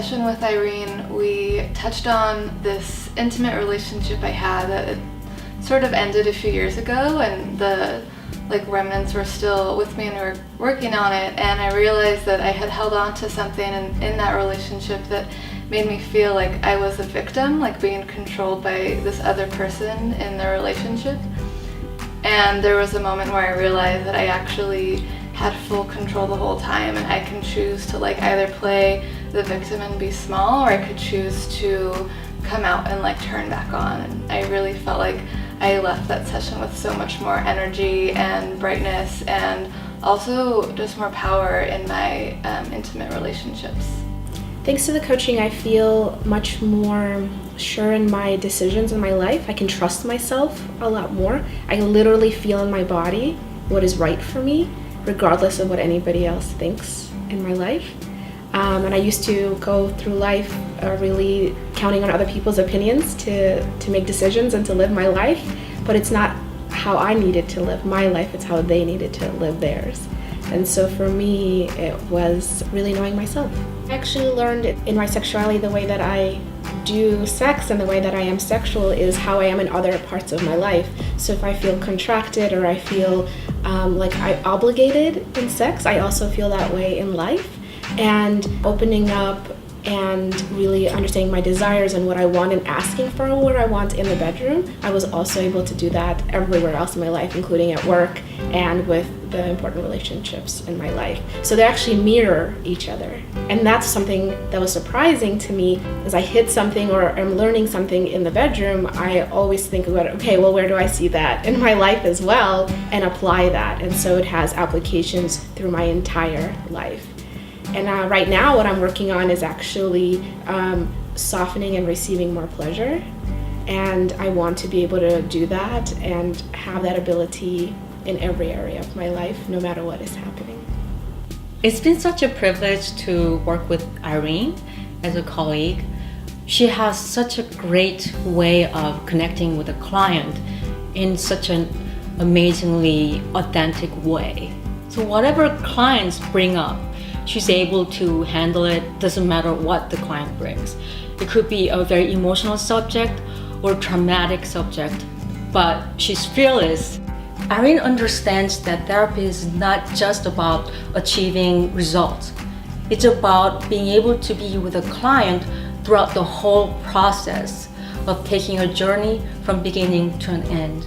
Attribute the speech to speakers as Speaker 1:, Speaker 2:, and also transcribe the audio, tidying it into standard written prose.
Speaker 1: session with Irene, we touched on this intimate relationship I had that sort of ended a few years ago, and the remnants were still with me and we were working on it, and I realized that I had held on to something in that relationship that made me feel like I was a victim, like being controlled by this other person in the relationship. And there was a moment where I realized that I actually had full control the whole time, and I can choose to either play the victim and be small, or I could choose to come out and turn back on. And I really felt like I left that session with so much more energy and brightness, and also just more power in my intimate relationships.
Speaker 2: Thanks to the coaching, I feel much more sure in my decisions in my life. I can trust myself a lot more. I literally feel in my body what is right for me, regardless of what anybody else thinks in my life. And I used to go through life really counting on other people's opinions to make decisions and to live my life, but it's not how I needed to live my life, it's how they needed to live theirs. And so for me, it was really knowing myself. I actually learned in my sexuality the way that I do sex and the way that I am sexual is how I am in other parts of my life. So if I feel contracted or I feel like I'm obligated in sex, I also feel that way in life. And opening up and really understanding my desires and what I want and asking for what I want in the bedroom, I was also able to do that everywhere else in my life, including at work and with the important relationships in my life. So they actually mirror each other. And that's something that was surprising to me. As I hit something or I'm learning something in the bedroom, I always think about, okay, well, where do I see that in my life as well, and apply that. And so it has applications through my entire life. And right now what I'm working on is actually softening and receiving more pleasure. And I want to be able to do that and have that ability in every area of my life, no matter what is happening.
Speaker 3: It's been such a privilege to work with Irene as a colleague. She has such a great way of connecting with a client in such an amazingly authentic way. So whatever clients bring up, she's able to handle it, doesn't matter what the client brings. It could be a very emotional subject or traumatic subject, but she's fearless. Irene understands that therapy is not just about achieving results. It's about being able to be with a client throughout the whole process of taking a journey from beginning to an end.